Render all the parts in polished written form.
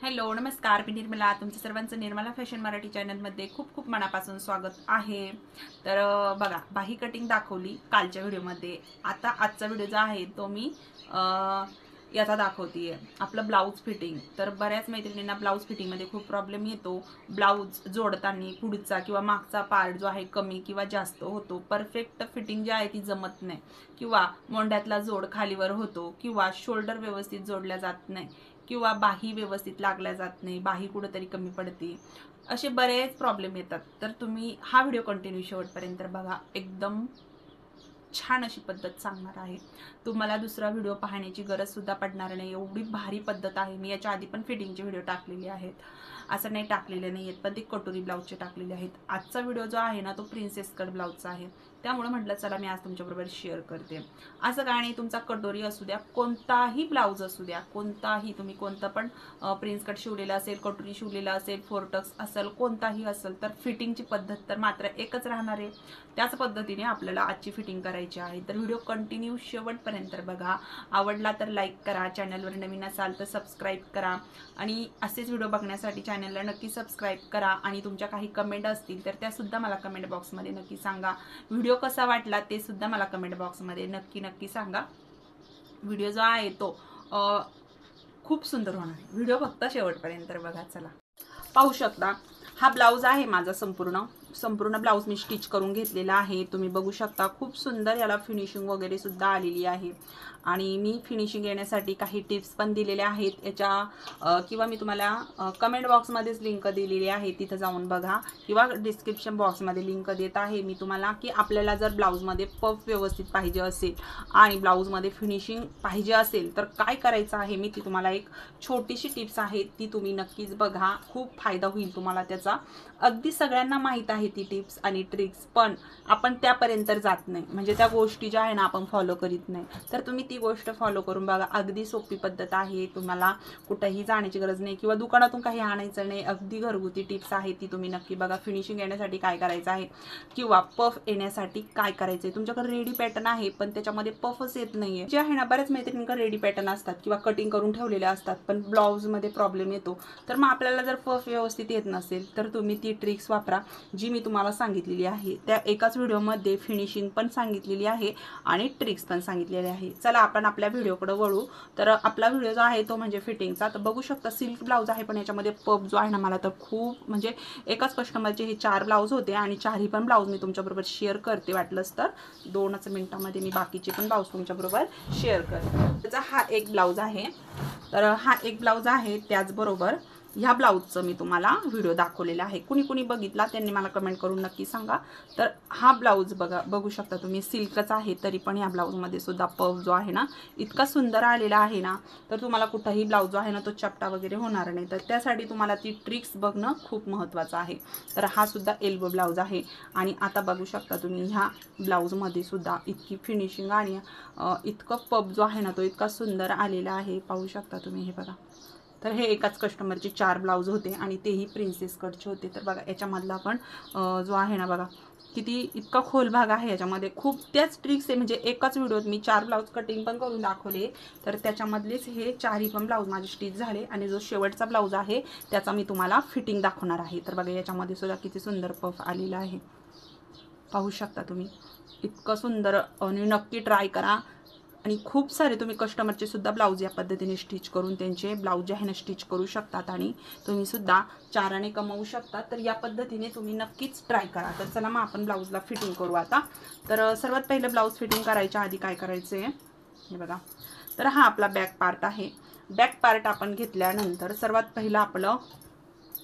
Hello नमस्कार, मी निर्मला. तुमचं सर्वांचं निर्मला फॅशन मराठी चॅनलमध्ये खूप खूप मनापासून स्वागत आहे. तर बघा, बाही कटिंग दाखवली कालच्या व्हिडिओमध्ये. आता आजचा व्हिडिओ जो आहे तो मी याचा दाखवतीये, आपलं ब्लाऊज फिटिंग. तर बऱ्याच मैत्रिणींना ब्लाऊज फिटिंगमध्ये खूप प्रॉब्लेम येतो. ब्लाऊज जोडताना पुढचा किंवा मागचा पार्ट जो आहे कमी किंवा जास्त होतो. परफेक्ट फिटिंग जी आहे ती जमत नाही, किंवा मोंड्यातला जोड खालीवर होतो, किंवा शोल्डर व्यवस्थित जोडल्या जात नाही, किंवा बाही व्यवस्थित लागल्या जात नाही, बाही कुठेतरी कमी पडते. असे बरेच प्रॉब्लेम येतात. तर तुम्ही हा व्हिडिओ कंटिन्यू शेवटपर्यंत बघा. एकदम छान अशी पद्धत सांगणार आहे. तुम्हाला दुसरा व्हिडिओ पाहण्याची गरज सुद्धा पडणार नाही, एवढी भारी पद्धत आहे. मी याच्या आधी पण फिटिंगचे व्हिडिओ टाकलेले आहेत, असं नाही टाकलेले नाही आहेत, पण ते कटोरी ब्लाऊजचे टाकलेले आहेत. आजचा व्हिडिओ जो आहे ना तो प्रिन्सेस कट ब्लाऊजचा आहे, त्यामुळे म्हटलं चला मी आज तुमच्याबरोबर शेअर करते. असं काय नाही, तुमचा कटोरी असू द्या, कोणताही ब्लाऊज असू द्या, कोणताही तुम्ही कोणता पण प्रिन्स कट शिवलेला असेल, कटोरी शिवलेला असेल, फोरटक्स असेल, कोणताही असेल, तर फिटिंगची पद्धत तर मात्र एकच राहणार आहे. त्याच पद्धतीने आपल्याला आजची फिटिंग करायची आहे. तर व्हिडिओ कंटिन्यू शेवटपर्यंत बघा. आवडला तर लाईक करा, चॅनलवर नवीन असाल तर सबस्क्राईब करा, आणि असेच व्हिडिओ बघण्यासाठी चॅनलला नक्की सबस्क्राईब करा. आणि तुमच्या काही कमेंट असतील तर त्या सुद्धा मला कमेंट बॉक्समध्ये नक्की सांगा. व्हिडिओ कसा वाटला ते सुद्धा मला कमेंट बॉक्समध्ये नक्की सांगा. व्हिडिओ जो आहे तो खूप सुंदर होणार आहे. व्हिडिओ फक्त शेवटपर्यंत बघा. चला, पाहू शकता हा ब्लाऊज आहे माझा. संपूर्ण ब्लाऊज मी स्टिच करून घेतलेला आहे. तुम्ही बघू शकता खूप सुंदर याला फिनिशिंग वगैरे सुद्धा आलेली आहे. आणि मी फिनिशिंग येण्यासाठी काही टिप्स पण दिलेल्या आहेत याच्या, किंवा मी तुम्हाला कमेंट बॉक्समध्येच लिंक दिलेली आहे, तिथं जाऊन बघा, किंवा डिस्क्रिप्शन बॉक्समध्ये लिंक देत आहे मी तुम्हाला, की आपल्याला जर ब्लाऊजमध्ये पफ व्यवस्थित पाहिजे असेल आणि ब्लाऊजमध्ये फिनिशिंग पाहिजे असेल तर काय करायचं आहे, मी ती तुम्हाला एक छोटीशी टिप्स आहे, ती तुम्ही नक्कीच बघा. खूप फायदा होईल तुम्हाला त्याचा. अगदी सगळ्यांना माहीत आहे ती टिप्स आणि ट्रिक्स, पण आपण त्यापर्यंत जात नाही, म्हणजे त्या गोष्टी ज्या आहे ना आपण फॉलो करीत नाही. तर तुम्ही ती गोष्ट फॉलो करून बघा. अगदी सोपी पद्धत आहे. तुम्हाला कुठेही जाण्याची गरज नाही, किंवा दुकानातून काही आणायचं नाही. अगदी घरगुती टिप्स आहे, ती तुम्ही नक्की बघा. फिनिशिंग येण्यासाठी काय करायचं आहे, किंवा पफ येण्यासाठी काय करायचं आहे. तुमच्याकडे रेडी पॅटर्न आहे पण त्याच्यामध्ये पफच येत नाहीये, जे आहे ना, बऱ्याच मैत्रिणींकडे रेडी पॅटर्न असतात किंवा कटिंग करून ठेवलेले असतात, पण ब्लाऊजमध्ये प्रॉब्लेम येतो. तर मग आपल्याला जर पफ व्यवस्थित येत नसेल तर तुम्ही ती ट्रिक्स वापरा जी मी तुम्हाला सांगितलेली आहे. त्या एकाच व्हिडिओमध्ये फिनिशिंग पण सांगितलेली आहे आणि ट्रिक्स पण सांगितलेले आहे. चला आपण आपल्या व्हिडिओकडे वळू. तर आपला व्हिडिओ जो आहे तो म्हणजे फिटिंगचा. तर बघू शकता सिल्क ब्लाऊज आहे, पण याच्यामध्ये पफ जो आहे ना, मला तर खूप म्हणजे एकाच कस्टमरचे हे 4 ब्लाऊज होते आणि 4ही पण ब्लाऊज मी तुमच्याबरोबर शेअर करते. वाटलंच तर 2च मिनिटामध्ये मी बाकीचे पण ब्लाऊज तुमच्याबरोबर शेअर करते. त्याचा हा एक ब्लाऊज आहे. तर हा एक ब्लाऊज आहे. त्याचबरोबर ह्या ब्लाऊजचं मी तुम्हाला व्हिडिओ दाखवलेला आहे. कुणी कुणी बघितला त्यांनी मला कमेंट करून नक्की सांगा. तर हा ब्लाऊज बघू शकता तुम्ही, सिल्कच आहे, तरी पण या ब्लाऊजमध्ये सुद्धा पफ जो आहे ना इतका सुंदर आलेला आहे ना, तर तुम्हाला कुठेही ब्लाऊज जो आहे ना तो चपटा वगैरे होणार नाही. तर त्यासाठी तुम्हाला ती ट्रिक्स बघणं खूप महत्त्वाचं आहे. तर हा सुद्धा एल्बो ब्लाऊज आहे. आणि आता बघू शकता तुम्ही ह्या ब्लाऊजमध्ये सुद्धा इतकी फिनिशिंग आणि इतकं पफ जो आहे ना तो इतका सुंदर आलेला आहे. पाहू शकता तुम्ही, हे बघा. तर हे एकाच कस्टमरचे 4 ब्लाऊज होते आणि तेही प्रिन्सेस कटचे होते. तर बघा याच्यामधला पण जो आहे ना, बघा किती इतका खोल भाग आहे याच्यामध्ये. खूप त्याच ट्रिक्स आहे, म्हणजे एकाच व्हिडिओत मी 4 ब्लाऊज कटिंग पण करून दाखवले. तर त्याच्यामधलेच हे 4ही पण ब्लाऊज माझे स्टिच झाले. आणि जो शेवटचा ब्लाऊज आहे त्याचा मी तुम्हाला फिटिंग दाखवणार आहे. तर बघा याच्यामध्ये सुद्धा किती सुंदर पफ आलेला आहे. पाहू शकता तुम्ही, इतकं सुंदर. आणि नक्की ट्राय करा. आणि खूप सारे तुम्ही कस्टमरचे सुद्धा ब्लाऊज या पद्धतीने स्टिच करून त्यांचे ब्लाऊज जे आहे ना स्टिच करू शकतात आणि तुम्ही सुद्धा 4 कमवू शकता. तर या पद्धतीने तुम्ही नक्कीच ट्राय करा. तर चला मग आपण ब्लाऊजला फिटिंग करू आता. तर सर्वात पहिलं ब्लाऊज फिटिंग करायच्या आधी काय करायचं आहे, हे बघा. तर हा आपला बॅक पार्ट आहे. बॅक पार्ट आपण घेतल्यानंतर सर्वात पहिलं आपलं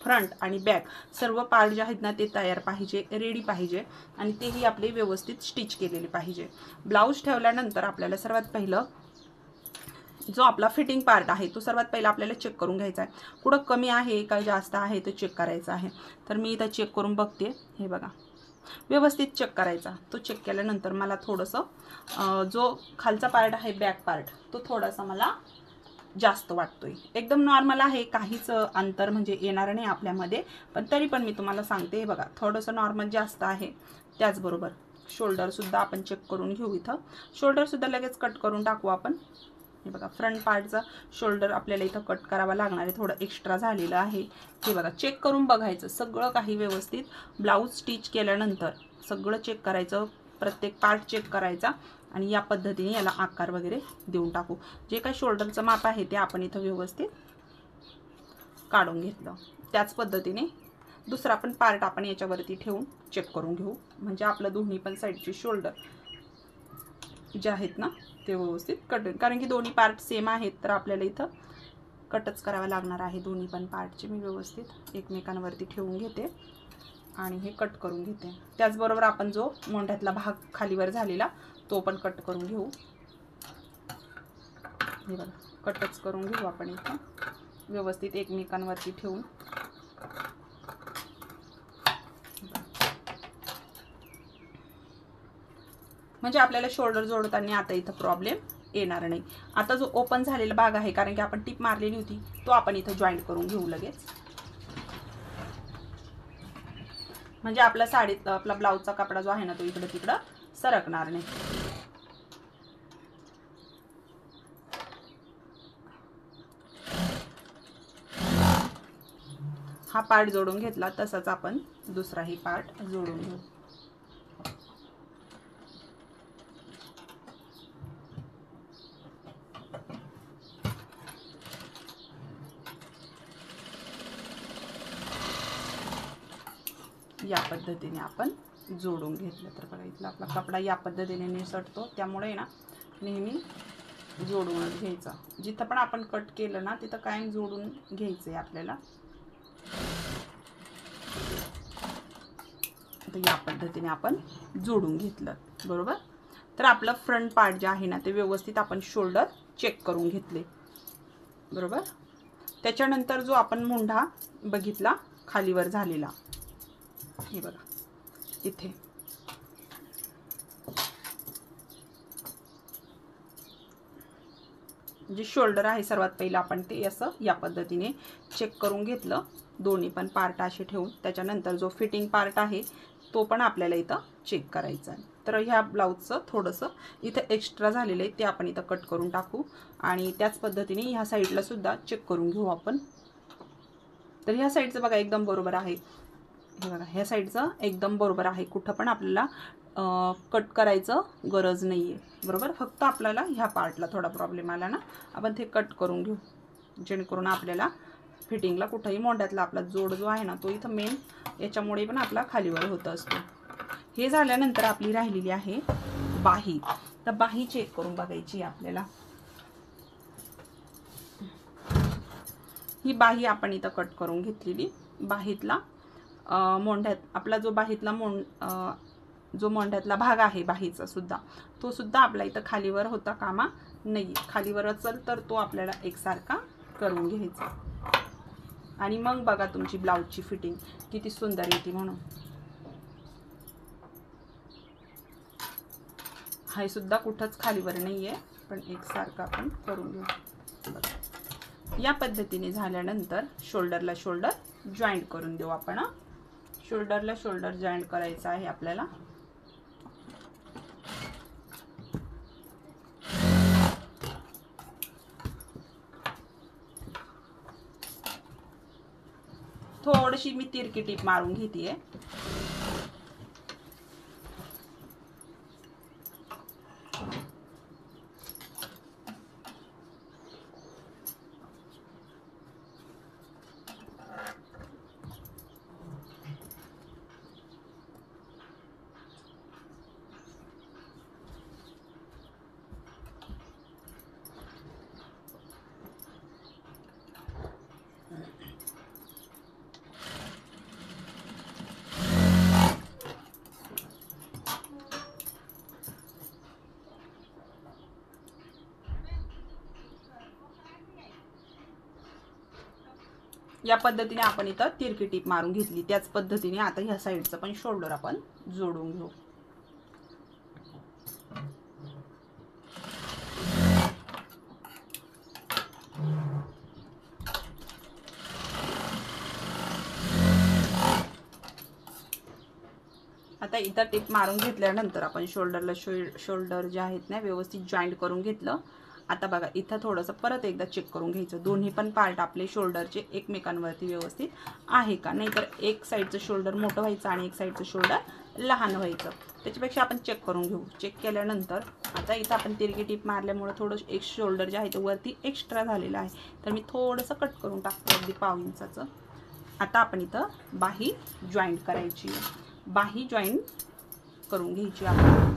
फ्रंट आणि बॅक सर्व पार्ट जे आहेत ना ते तयार पाहिजे, रेडी पाहिजे, आणि तेही आपले व्यवस्थित स्टिच केलेले पाहिजे. ब्लाऊज ठेवल्यानंतर आपल्याला सर्वात पहिलं जो आपला फिटिंग पार्ट आहे तो सर्वात पहिला आपल्याला चेक करून घ्यायचा आहे. कुठं कमी आहे का जास्त आहे ते चेक करायचं आहे. तर मी इथं चेक करून बघते. हे बघा, व्यवस्थित चेक करायचा. तो चेक केल्यानंतर मला थोडंसं जो खालचा पार्ट आहे बॅक पार्ट तो थोडासा मला जास्त वाटतोय. एकदम नॉर्मल आहे, काहीच अंतर म्हणजे येणार नाही आपल्यामध्ये, पण तरी पण मी तुम्हाला सांगते. हे बघा, थोडंसं नॉर्मल जास्त आहे. त्याचबरोबर शोल्डर सुद्धा आपण चेक करून घेऊ. इथं शोल्डर सुद्धा लगेच कट करून टाकू आपण. हे बघा फ्रंट पार्टचा शोल्डर आपल्याला इथं कट करावा लागणार आहे, थोडं एक्स्ट्रा झालेलं आहे. हे बघा चेक करून बघायचं सगळं काही व्यवस्थित. ब्लाऊज स्टिच केल्यानंतर सगळं चेक करायचं, प्रत्येक पार्ट चेक करायचा आणि या पद्धतीने याला आकार वगैरे देऊन टाकू. जे काही शोल्डरचं माप आहे ते आपण इथं व्यवस्थित काढून घेतलं. त्याच पद्धतीने दुसरा पण पार्ट आपण याच्यावरती ठेवून चेक करून घेऊ, म्हणजे आपलं दोन्ही पण साईडचे शोल्डर जे आहेत ना ते व्यवस्थित कट होईल. कारण की दोन्ही पार्ट सेम आहेत तर आपल्याला इथं कटच करावं लागणार आहे. दोन्ही पण पार्टचे मी व्यवस्थित एकमेकांवरती ठेवून घेते आणि हे कट करून घेते. त्याचबरोबर आपण जो मोंढ्यातला भाग खालीवर झालेला तो पण कट करून घेऊ. हे बघा कटच करून घेऊ आपण इथं व्यवस्थित एकमेकांवरती ठेवून. म्हणजे आपल्याला शोल्डर जोडताना आता इथं प्रॉब्लेम येणार नाही. आता जो ओपन झालेला भाग आहे, कारण की आपण टिप मारलेली होती, तो आपण इथं जॉईंट करून घेऊ लगेच. म्हणजे आपल्या साडीत आपला ब्लाऊजचा कपडा जो आहे ना तो इकडं तिकडं सरकणार नाही. हा पार्ट जोडून घेतला तसाच आपण दुसराही पार्ट जोडून घेऊ. या पद्धतीने आपण जोडून घेतलं तर बघा इथला आपला कपडा या पद्धतीने निसटतो. त्यामुळे ना नेहमी जोडूनच घ्यायचा. जिथं पण आपण कट केलं ना तिथं कायम जोडून घ्यायचंय आपल्याला. तर या पद्धतीने आपण जोडून घेतलं बरोबर. तर आपलं फ्रंट पार्ट जे आहे ना ते व्यवस्थित आपण शोल्डर चेक करून घेतले बरोबर. त्याच्यानंतर जो आपण मुंढा बघितला खालीवर झालेला, हे बघा इथे जे शोल्डर आहे सर्वात पहिलं आपण ते असं या पद्धतीने चेक करून घेतलं, दोन्ही पण पार्ट असे ठेवून. त्याच्यानंतर जो फिटिंग पार्ट आहे तो पण आपल्याला इथं चेक करायचा आहे. तर ह्या ब्लाऊजचं थोडंसं इथं एक्स्ट्रा झालेलं आहे ते आपण इथं कट करून टाकू आणि त्याच पद्धतीने ह्या साईडला सुद्धा चेक करून घेऊ आपण. तर ह्या साईडचं बघा एकदम बरोबर आहे. हे बघा ह्या साईडचं एकदम बरोबर आहे, कुठं पण आपल्याला कट करायचं गरज नाही आहे बरोबर. फक्त आपल्याला ह्या पार्टला थोडा प्रॉब्लेम आला ना आपण ते कट करून घेऊ, जेणेकरून आपल्याला फिटिंगला कुठंही मोंढ्यातला आपला जोड जो आहे ना तो इथं मेन याच्यामुळे पण आपला खालीवर होत असतो. हे झाल्यानंतर आपली राहिलेली आहे बाही. तर बाही चेक करून बघायची आपल्याला. ही बाही आपण इथं कट करून घेतलेली. बाहीतला मोंढ्यात आपला जो बाहीतला जो मोंढ्यातला भाग आहे बाहीचा सुद्धा तो सुद्धा आपला इथं खालीवर होता कामा नाही. खालीवर असेल तर तो आपल्याला एकसारखा करून घ्यायचा आणि मग बघा तुमची ब्लाऊजची फिटिंग किती सुंदर येते. म्हणून हा सुद्धा कुठंच खालीवर नाहीये, पण एकसारखा आपण करून घेऊ. या पद्धतीने झाल्यानंतर शोल्डरला शोल्डर जॉईंट करून देऊ आपण. शोल्डरला शोल्डर जॉईंट करायचा आहे आपल्याला. थोडीशी मी तिरकी टीप मारून घेतेय. या पद्धतीने आपण इथं तिरकी टीप मारून घेतली. त्याच पद्धतीने आता ह्या साईडचं पण शोल्डर आपण जोडून घेऊ. आता इथं टीप मारून घेतल्यानंतर आपण शोल्डरला शोल्डर जे आहेत ना व्यवस्थित जॉईंट करून घेतलं आता बघा इथं थोडंसं परत एकदा चेक करून घ्यायचं, दोन्ही पण पार्ट आपले शोल्डरचे एकमेकांवरती व्यवस्थित आहे का. नाहीतर एक साईडचं शोल्डर मोठं व्हायचं आणि एक साईडचं शोल्डर लहान व्हायचं. त्याच्यापेक्षा आपण चेक करून घेऊ. चेक केल्यानंतर आता इथं आपण तिरकी टीप मारल्यामुळे थोडं एक शोल्डर जे आहे ते वरती एक्स्ट्रा झालेलं आहे, तर मी थोडंसं कट करून टाकतो अगदी पाव इंचाचं. आता आपण इथं बाही जॉईंट करायची, बाही जॉईंट करून घ्यायची आपण.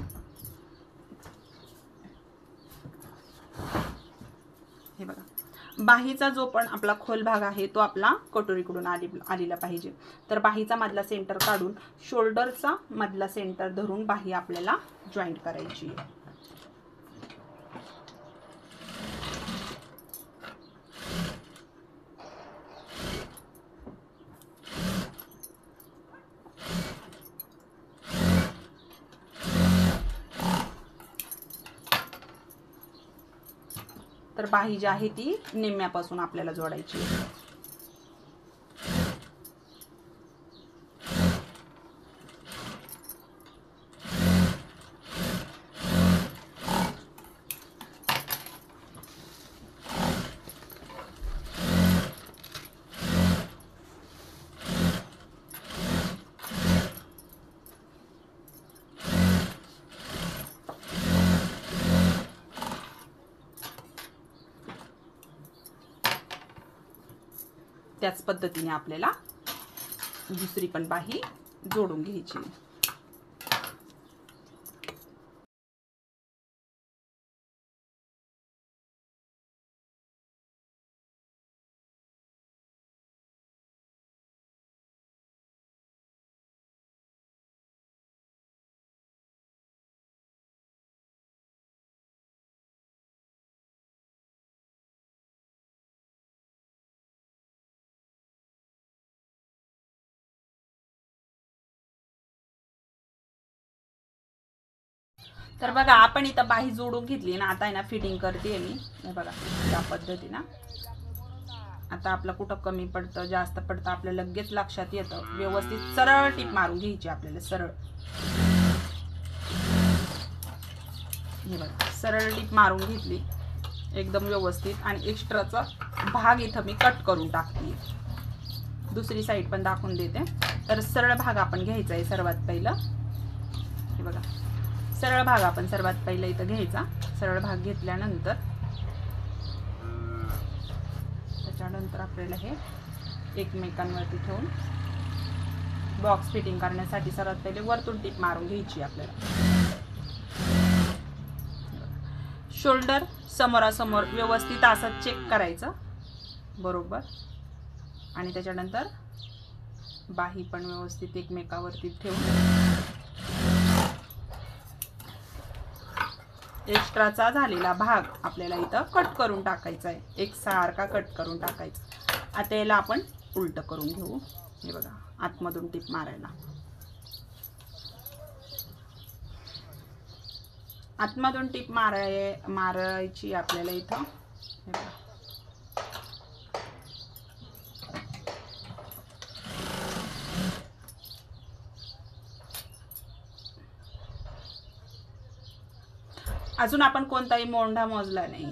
हे बघा, बाहीचा जो पण आपला खोल भाग आहे तो आपला कटोरीकडून आलेला पाहिजे. तर बाहीचा मधला सेंटर काढून शोल्डरचा मधला सेंटर धरून बाही आपल्याला जॉईंट करायची आहे. तर बाही जी आहे ती निम्म्यापासून आपल्याला जोडायची आहे. त्याच पद्धतीने आपल्याला दुसरी पण बाही जोडून घ्यायची. तर बघा आपण इथं बाही जोडून घेतली ना, आता आहे ना फिटिंग करते मी. हे बघा या पद्धतीनं. आता आपलं कुठं कमी पडतं जास्त पडतं आपल्या लगेच लक्षात येतं. व्यवस्थित सरळ टीप मारून घ्यायची आपल्याला, सरळ. हे बघा सरळ टीप मारून घेतली एकदम व्यवस्थित. आणि एक्स्ट्राचा भाग इथं मी कट करून टाकते. दुसरी साईड पण दाखवून देते. तर सरळ भाग आपण घ्यायचा आहे सर्वात पहिलं. हे बघा सरळ भाग आपण सर्वात पहिला इथं घ्यायचा. सरळ भाग घेतल्यानंतर त्याच्यानंतर आपल्याला हे एकमेकांवरती ठेवून बॉक्स फिटिंग करण्यासाठी सर्वात पहिले वरतून टीप मारून घ्यायची आपल्याला. शोल्डर समोरासमोर व्यवस्थित असं चेक करायचं बरोबर. आणि त्याच्यानंतर बाही पण व्यवस्थित एकमेकावरती ठेवून एक्स्ट्राचा झालेला भाग आपल्याला इथं कट करून टाकायचा आहे. एक सारखा कट करून टाकायचा. आता याला आपण उलट करून घेऊ. हे बघा आतमधून टीप मारायला, आतमधून टीप मारायची आपल्याला इथं. हे बघा अजून आपण कोणताही मोंढा मोजला नाही.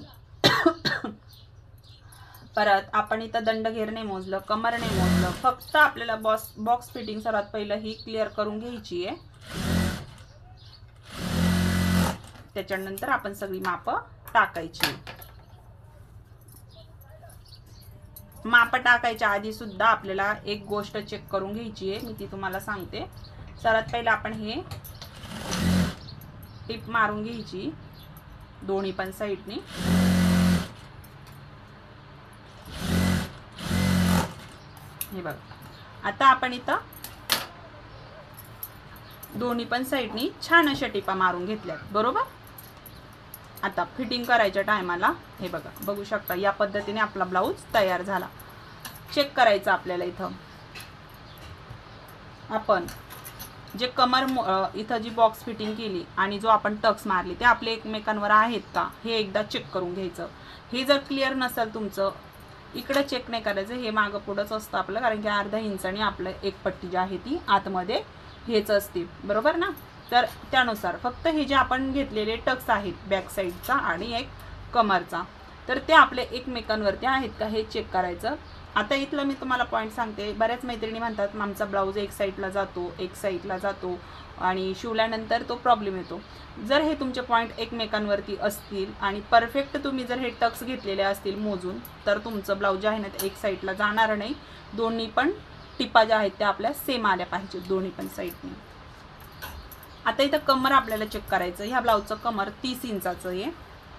परत आपण इथं दंडघेर नाही मोजलं, कमर नाही मोजलं. फक्त आपल्याला बॉक्स फिटिंग सर्वात पहिलं ही क्लिअर करून घ्यायची आहे. त्याच्यानंतर आपण सगळी माप टाकायची. माप टाकायच्या आधी सुद्धा आपल्याला एक गोष्ट चेक करून घ्यायची आहे. मी ती तुम्हाला सांगते. सर्वात पहिलं आपण हे टिप मारून घ्यायची दोन्ही पण साईडनी. हे बघा आता आपण इथं दोन्ही पण साईडनी छान अशा टिपा मारून घेतल्यात बरोबर. आता फिटिंग करायच्या टायमाला हे बघा बघू शकता या पद्धतीने आपला ब्लाऊज तयार झाला. चेक करायचं आपल्याला इथं. आपण जे कमर इथं जी बॉक्स फिटिंग केली आणि जो आपण टक्स मारली ते आपले एकमेकांवर आहेत का हे एकदा चेक करून घ्यायचं. हे जर क्लिअर नसेल तुमचं इकडे चेक नाही करायचं, हे मागं पुढंच असतं आपलं. कारण की अर्धा इंचाने आपलं एक पट्टी जी आहे ती आतमध्ये हेच असते बरोबर ना. तर त्यानुसार फक्त हे जे आपण घेतलेले टक्स आहेत बॅक साईडचा आणि एक कमरचा, तर ते आपले एकमेकांवरती आहेत का हे चेक करायचं. आता इथलं मी तुम्हाला पॉईंट सांगते. बऱ्याच मैत्रिणी म्हणतात आमचा ब्लाऊज एक साईडला जातो, एक साईडला जातो आणि शिवल्यानंतर तो प्रॉब्लेम येतो. जर हे तुमचे पॉईंट एकमेकांवरती असतील आणि परफेक्ट तुम्ही जर हे टक्स घेतलेले असतील मोजून, तर तुमचं ब्लाऊज जे आहे ना ते एक साईडला जाणार नाही. दोन्ही पण टिपा ज्या आहेत त्या आपल्या सेम आल्या पाहिजेत दोन्ही पण साईडने. आता इथं कमर आपल्याला चेक करायचं. ह्या ब्लाऊजचं कमर 30 इंचाचं आहे.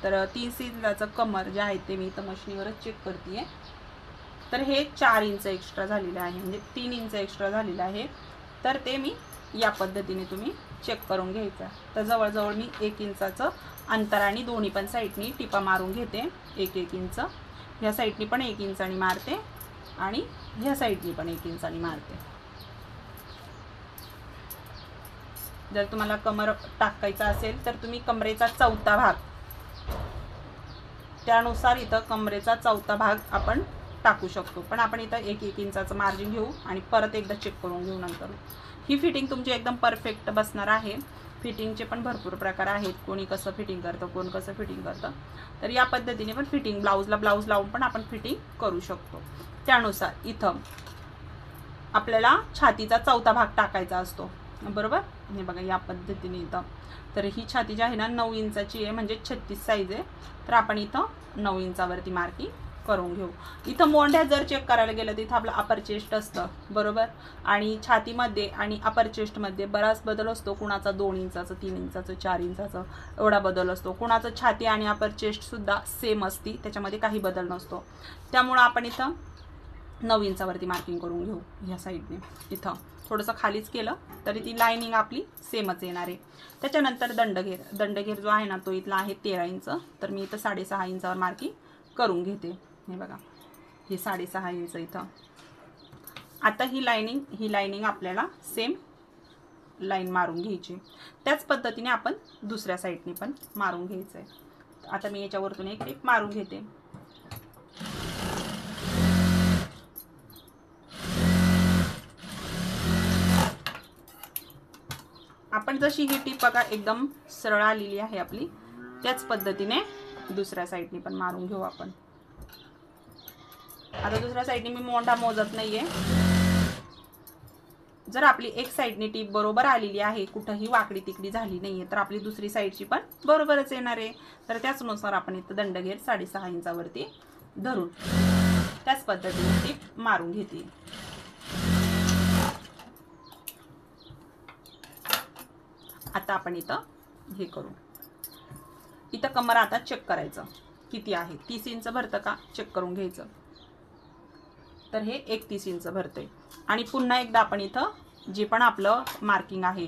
तर 30 इंचाचं कमर जे आहे ते मी इथं मशीनीवरच चेक करते. तर हे 4 इंच एक्स्ट्रा झालेलं आहे, म्हणजे 3 इंच एक्स्ट्रा झालेलं आहे. तर ते मी या पद्धतीने तुम्ही चेक करून घ्यायचं. तर जवळजवळ मी 1 इंचाचं अंतराने दोन्ही पण साईडनी टिपा मारून घेते. 1-1 इंच ह्या साईडनी पण 1 इंचानी मारते आणि ह्या साईडनी पण 1 इंचानी मारते. जर तुम्हाला कमर टाकायचा असेल तर तुम्ही कमरेचा चौथा भाग, त्यानुसार इथं कमरेचा चौथा भाग आपण टाकू शकतो. पण आपण इथं 1-1 इंचाचं मार्जिन घेऊ आणि परत एकदा चेक करून घेऊ. नंतर ही फिटिंग तुमची एकदम परफेक्ट बसणार आहे. फिटिंगचे पण भरपूर प्रकार आहेत. कोणी कसं फिटिंग करतं, कोण कसं फिटिंग करतं. तर या पद्धतीने पण फिटिंग ब्लाऊजला ब्लाऊज लावून पण आपण फिटिंग करू शकतो. त्यानुसार इथं आपल्याला छातीचा चौथा भाग टाकायचा असतो, बरोबर. हे बघा या पद्धतीने इथं. तर ही छाती जी आहे ना 9 इंचाची आहे, म्हणजे 36 साईज आहे. तर आपण इथं 9 इंचावरती मार्किंग करून घेऊ. इथं मोंढ्या जर चेक करायला गेलं तर इथं आपलं अपर चेस्ट असतं, बरोबर. आणि छातीमध्ये आणि अपर चेस्टमध्ये बराच बदल असतो. कुणाचा 2 इंचाचं, 3 इंचाचं, 4 इंचाचं एवढा बदल असतो. कुणाचं छाती आणि अपर चेस्टसुद्धा सेम असती, त्याच्यामध्ये काही बदल नसतो. त्यामुळं आपण इथं 9 इंचावरती मार्किंग करून घेऊ. ह्या साईडने इथं थोडंसं खालीच केलं तरी ती लाईनिंग आपली सेमच येणार आहे. त्याच्यानंतर दंडघेर जो आहे ना तो इथला आहे 13 इंच. तर मी इथं 6.5 इंचावर मार्किंग करून घेते. हे बघा हे 6.5 इंच इथं. आता ही लाईनिंग आपल्याला सेम लाईन मारून घ्यायची. त्याच पद्धतीने आपण दुसऱ्या साईडने पण मारून घ्यायचं आहे. आता मी याच्यावरतून एक टिप मारून घेते. आपण जशी ही टीप बघा एकदम सरळ आलेली आहे आपली, त्याच पद्धतीने दुसऱ्या साईडने पण मारून घेऊ आपण. आता दुसऱ्या साईडने मी मोंढा मोजत नाहीये. जर आपली एक साईडने टीप बरोबर आलेली आहे, कुठंही वाकडी तिकडी झाली नाहीये, तर आपली दुसरी साईडची पण बरोबरच येणार आहे. तर त्याचनुसार आपण इथं दंडघेर 6.5 इंचावरती धरून त्याच पद्धतीने टीप मारून घेते. आता आपण इथं हे करू. इथं कमर आता चेक करायचं किती आहे. 30 इंच भरतं का चेक करून घ्यायचं. तर हे 31 इंच भरते. आणि पुन्हा एकदा आपण इथं जे पण आपलं मार्किंग आहे,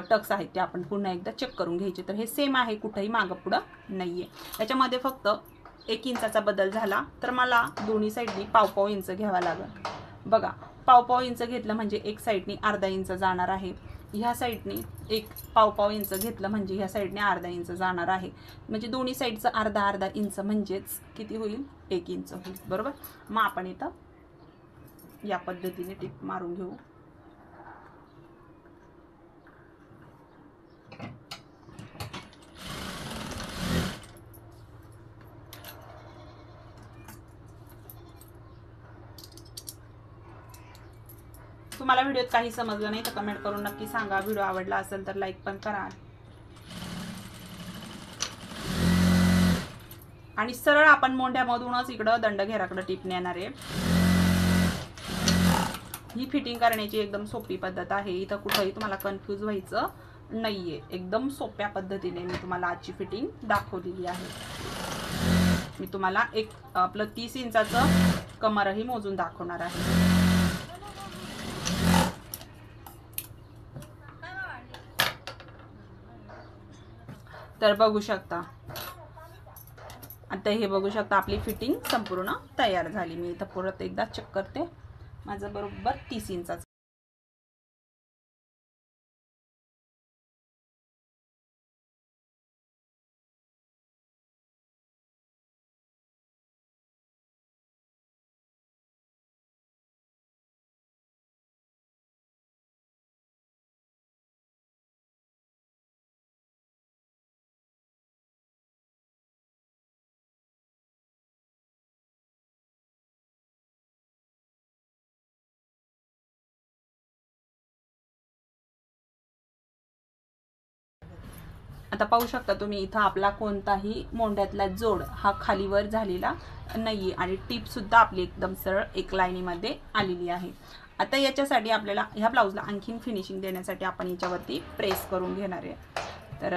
टक्स आहेत, ते आपण पुन्हा एकदा चेक करून घ्यायचे. तर हे सेम आहे, कुठंही मागं पुढं नाहीये. याच्यामध्ये फक्त 1 इंचाचा बदल झाला तर मला दोन्ही साईडनी पाव इंच घ्यावा लागेल. बघा पाव इंच घेतलं म्हणजे एक साईडनी अर्धा इंच जाणार आहे. ह्या साईडने एक पाव इंच घेतलं म्हणजे ह्या साईडने अर्धा इंच जाणार आहे. म्हणजे दोन्ही साईडचं अर्धा इंच म्हणजेच किती होईल, 1 इंच होईल, बरोबर. मग आपण इथं या पद्धतीने टिप मारून घेऊ. तुम्हाला व्हिडिओत काही समजलं नाही तर कमेंट करून नक्की सांगा. व्हिडिओ आवडला असेल तर लाईक पण करा. आणि सरळ आपण मोंढ्यामधूनच इकडं दंडघेराकडे टिप नेणार आहे. ही फिटिंग करण्याची एकदम सोपी पद्धत आहे. इथं कुठंही तुम्हाला कन्फ्यूज व्हायचं नाहीये. एकदम सोप्या पद्धतीने मी तुम्हाला आजची फिटिंग दाखवलेली आहे. मी तुम्हाला एक आपलं 30 इंचाचं कमरही मोजून दाखवणार आहे. तर बघू शकता, आता हे बघू शकता आपली फिटिंग संपूर्ण तयार झाली. मी इथं परत एकदा चेक करते. माझं बरोबर 30 इंचाचं आता पाहू शकता तुम्ही इथं आपला कोणताही मोंड्यातला जोड हा खालीवर झालेला नाही आणि टीप सुद्धा आपली एकदम सरळ एक लाईनीमध्ये आलेली आहे। आता याच्यासाठी आपल्याला ह्या ब्लाऊजला आणखीन फिनिशिंग देण्यासाठी आपण याच्यावरती प्रेस करून घेणार आहे। तर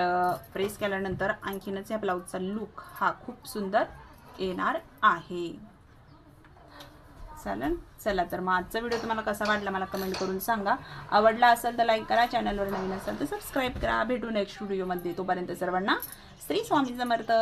प्रेस केल्यानंतर आणखीनच या ब्लाऊजचा लुक हा खूप सुंदर येणार आहे। चालेल, चला तर मग आजचा व्हिडिओ तुम्हाला कसा वाटला मला कमेंट करून सांगा। आवडला असेल तर लाईक करा, चॅनलवर नवीन असेल तर सबस्क्राईब करा। भेटू नेक्स्ट व्हिडिओमध्ये, तोपर्यंत सर्वांना श्री स्वामी समर्थ।